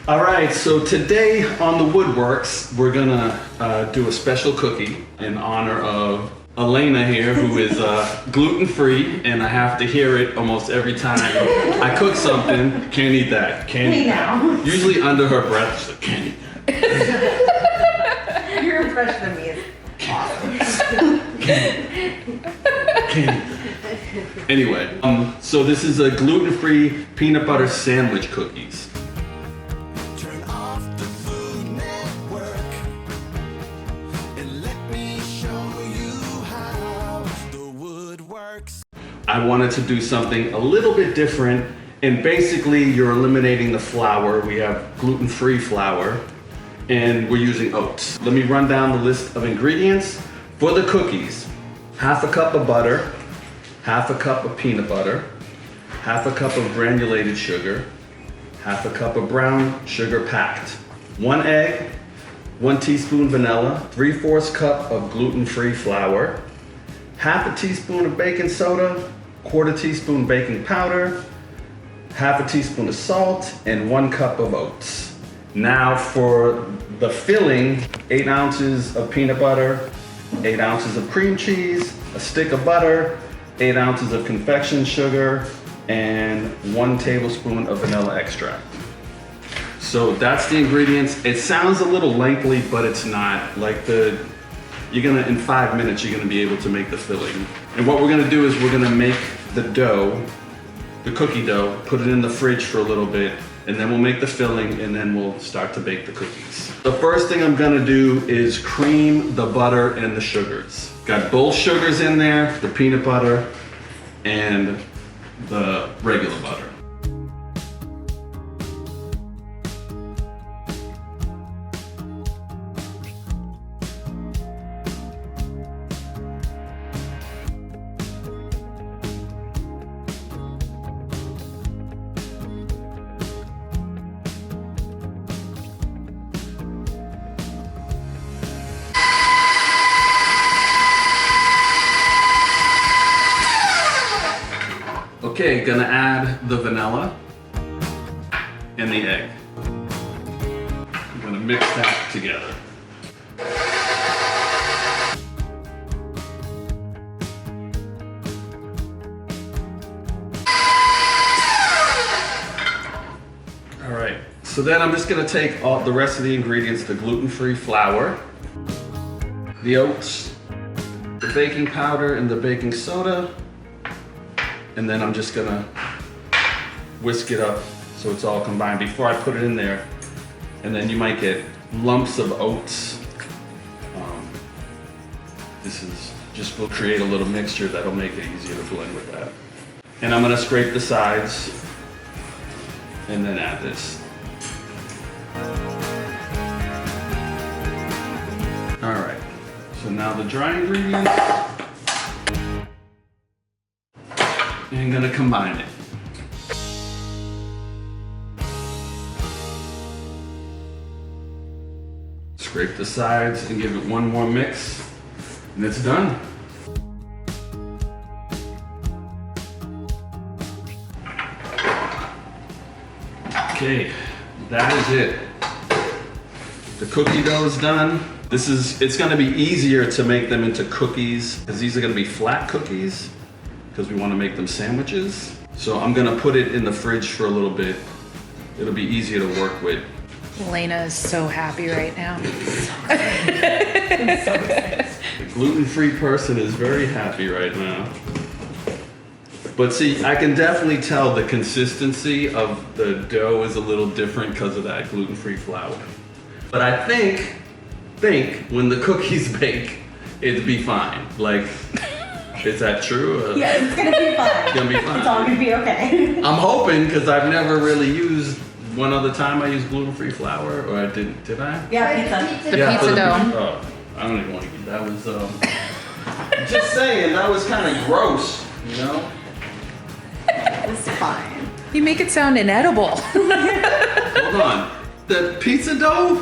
All right, so today on the Woodworks, we're gonna do a special cookie in honor of Allana here, who is gluten-free, and I have to hear it almost every time I cook something. Can't eat that. Can't eat that. Usually under her breath, she's like, can't eat that. Your impression of me is awesome. Can't eat that. Anyway, so this is a gluten-free peanut butter sandwich cookies. I wanted to do something a little bit different, and basically you're eliminating the flour. We have gluten-free flour, and we're using oats. Let me run down the list of ingredients. For the cookies, half a cup of butter, half a cup of peanut butter, half a cup of granulated sugar, half a cup of brown sugar packed, 1 egg, 1 teaspoon vanilla, 3/4 cup of gluten-free flour, half a teaspoon of baking soda, 1/4 teaspoon baking powder, half a teaspoon of salt, and 1 cup of oats. Now for the filling, 8 ounces of peanut butter, 8 ounces of cream cheese, a stick of butter, 8 ounces of confection sugar, and 1 tablespoon of vanilla extract. So that's the ingredients. It sounds a little lengthy, but it's not. In 5 minutes, you're gonna be able to make the filling. And what we're gonna do is we're gonna make the dough, the cookie dough, put it in the fridge for a little bit, and then we'll make the filling, and then we'll start to bake the cookies. The first thing I'm gonna do is cream the butter and the sugars. Got both sugars in there, the peanut butter and the regular butter. Okay, gonna add the vanilla and the egg. I'm gonna mix that together. All right, so then I'm just gonna take all the rest of the ingredients, the gluten-free flour, the oats, the baking powder and the baking soda, and then I'm just gonna whisk it up so it's all combined before I put it in there. And then you might get lumps of oats. This is just will create a little mixture that'll make it easier to blend with that. And I'm gonna scrape the sides and then add this. All right, so now the dry ingredients. And I'm gonna combine it. Scrape the sides and give it one more mix, and it's done. Okay, that is it. The cookie dough is done. It's gonna be easier to make them into cookies, because these are gonna be flat cookies, because we want to make them sandwiches. So I'm gonna put it in the fridge for a little bit. It'll be easier to work with. Elena is so happy right now. The gluten-free person is very happy right now. But see, I can definitely tell the consistency of the dough is a little different because of that gluten-free flour. But I think when the cookies bake, it'd be fine. Like, is that true? Yeah, it's gonna be fine. It's gonna be fine. It's all gonna be okay. I'm hoping, because I've never really used, one other time I used gluten-free flour, or I didn't, did I? Yeah, pizza. The Yeah, for pizza dough. Oh, I don't even want to eat that. Was just saying, that was kind of gross, you know? It's fine. You make it sound inedible. Hold on. The pizza dough,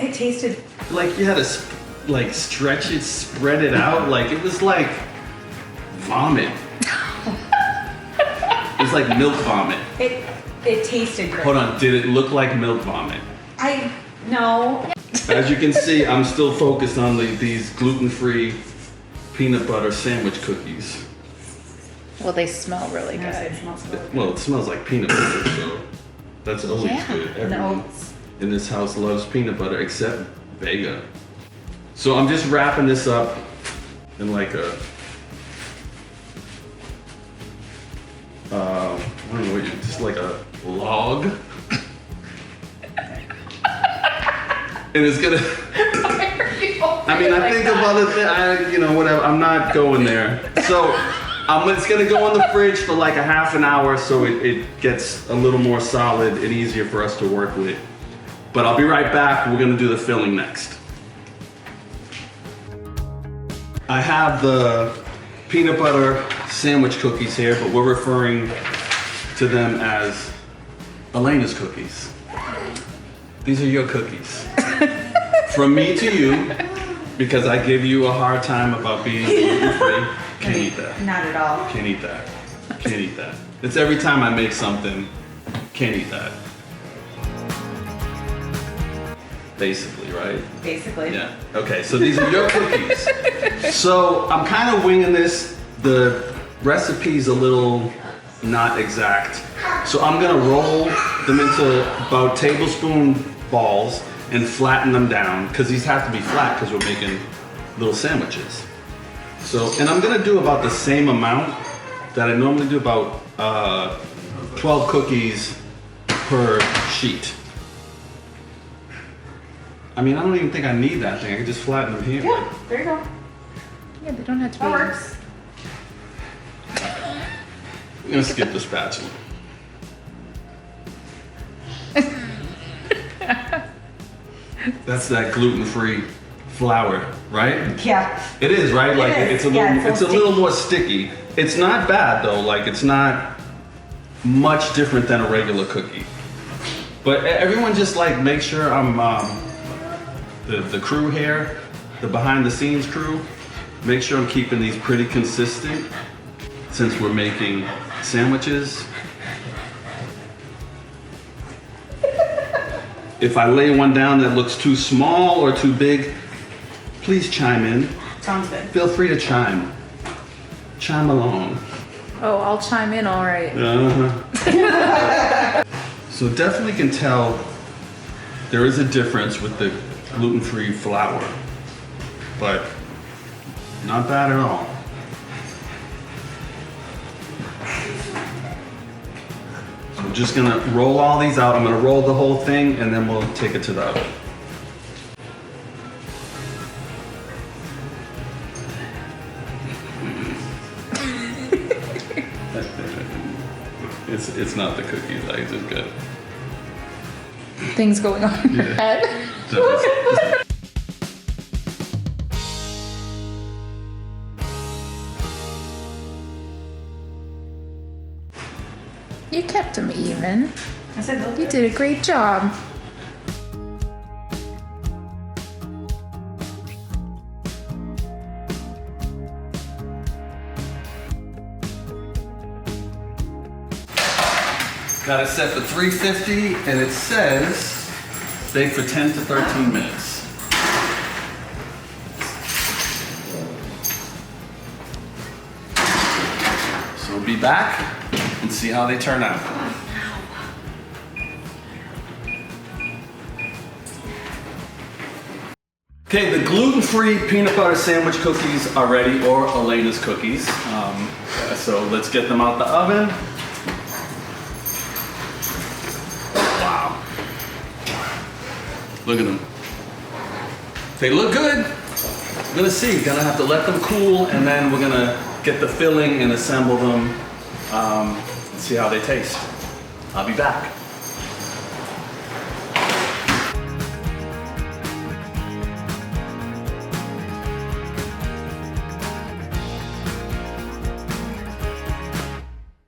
It tasted. like you had to stretch it, spread it out, like it was like vomit. It was like milk vomit. It tasted great. Hold on, did it look like milk vomit? No. As you can see, I'm still focused on these gluten-free peanut butter sandwich cookies. Well, they smell really Yes, good. it smells good. Well, it smells like peanut butter, so that's always Yeah, good. And Everyone oats. in this house loves peanut butter except Vega. So I'm just wrapping this up in like a, I don't know, just like a log. And it's gonna, I mean, I think of other things, whatever, I'm not going there. So it's gonna go in the fridge for like a half an hour so it gets a little more solid and easier for us to work with. But I'll be right back, we're gonna do the filling next. I have the peanut butter sandwich cookies here, but we're referring to them as Elena's cookies. These are your cookies. From me to you, because I give you a hard time about being gluten-free. Can't eat that. Not at all. Can't eat that. Can't eat that. It's every time I make something, can't eat that. Basically, right? Basically. Yeah. Okay, so these are your cookies. So I'm kind of winging this. The recipe's a little not exact. So I'm gonna roll them into about tablespoon balls and flatten them down, because these have to be flat because we're making little sandwiches. So, and I'm gonna do about the same amount that I normally do, about 12 cookies per sheet. I mean, I don't even think I need that thing. I can just flatten them here. Yeah, there you go. Yeah, they don't have to be. That works. I'm gonna skip the spatula. That's that gluten-free flour, right? Yeah. It is, right? Like is. it's a little, Yeah, it's a little more sticky. It's not bad though. Like it's not much different than a regular cookie. But everyone just like make sure I'm the crew here, the behind-the-scenes crew. Make sure I'm keeping these pretty consistent since we're making sandwiches. If I lay one down that looks too small or too big, please chime in. Sounds good. Feel free to chime. Chime along. Oh, I'll chime in, all right. So definitely can tell there is a difference with the gluten-free flour, but not bad at all. So I'm just gonna roll all these out. I'm gonna roll the whole thing and then we'll take it to the oven. It's not the cookies, I just got Things going on in your head. You kept them even. I said those. You did a great job. Got it set for 350 and it says bake for 10 to 13 minutes. So we'll be back and see how they turn out. Okay, the gluten-free peanut butter sandwich cookies are ready, or Elena's cookies. So let's get them out the oven. Wow. Look at them. They look good. We're gonna see. Gonna have to let them cool, and then we're gonna get the filling and assemble them and see how they taste. I'll be back.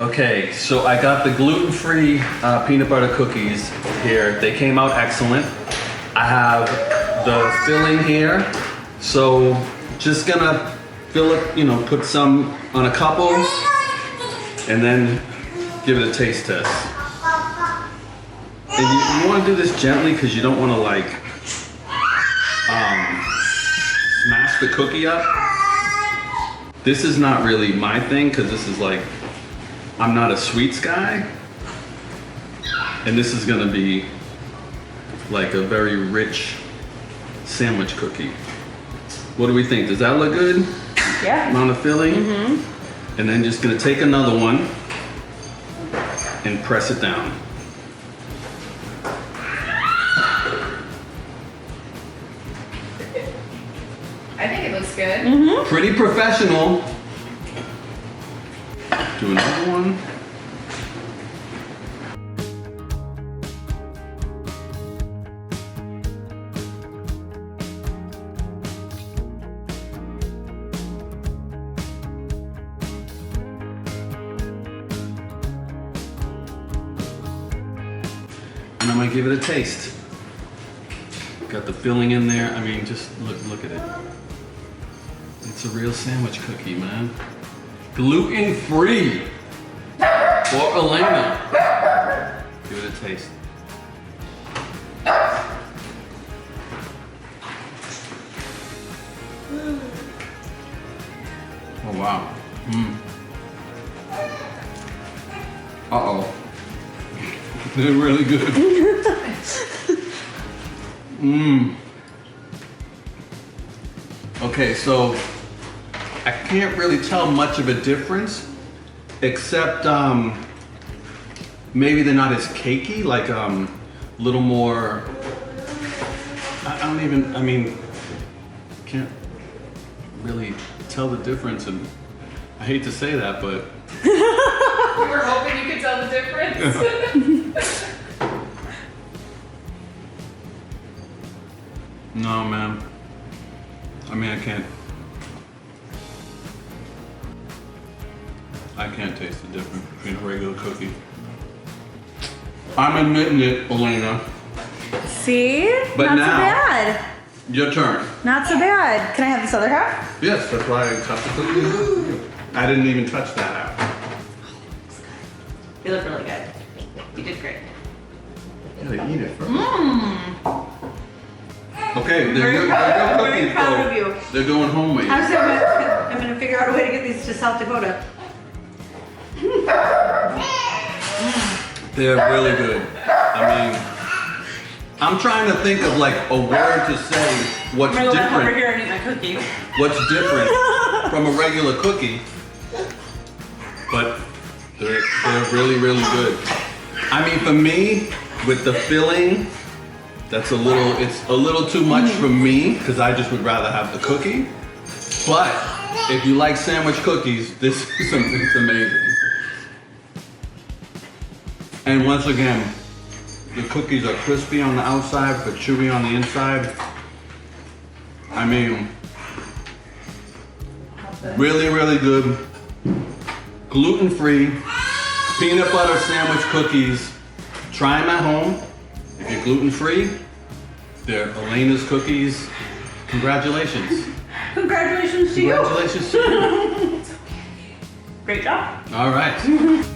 Okay, so I got the gluten-free peanut butter cookies here. They came out excellent. I have the filling here. So just gonna fill it, put some on a couple and then give it a taste test. And you want to do this gently because you don't want to like smash the cookie up. This is not really my thing because this is like, I'm not a sweets guy. And this is gonna be like a very rich sandwich cookie. What do we think? Does that look good? Yeah. Amount of filling? Mm-hmm. And then just gonna take another one and press it down. I think it looks good. Pretty professional. Do another one. And I'm gonna give it a taste. Got the filling in there. I mean, just look at it. It's a real sandwich cookie, man. Gluten-free for Allana. Give it a taste. Oh wow. Uh-oh. They're really good. Okay, so I can't really tell much of a difference, except maybe they're not as cakey, like a little more, I mean, can't really tell the difference, and I hate to say that, but. We were hoping you could tell the difference. No, man. I mean, I can't taste the difference between a regular cookie. I'm admitting it, Allana. See? But Not now- so bad. Your turn. Not so bad. Can I have this other half? Yes, that's why I cut the cookie. I didn't even touch that out. You look really good. You did great. You gotta eat it first. Okay, they're Very good. proud- They're very good proud cookies, of you. though. They're going homemade. I'm gonna figure out a way to get these to South Dakota. They're really good. I mean, I'm trying to think of like a word to say what's I'm gonna go back over different. here and eat my cookie. What's different from a regular cookie, but they're really, really good. I mean, for me, with the filling, it's a little too much for me, because I just would rather have the cookie. But if you like sandwich cookies, this is it's amazing. And once again, the cookies are crispy on the outside, but chewy on the inside. I mean, really, really good. Gluten-free, peanut butter sandwich cookies. Try them at home. If you're gluten-free, they're Allana's cookies. Congratulations. Congratulations to you. Congratulations to you. Great job. All right.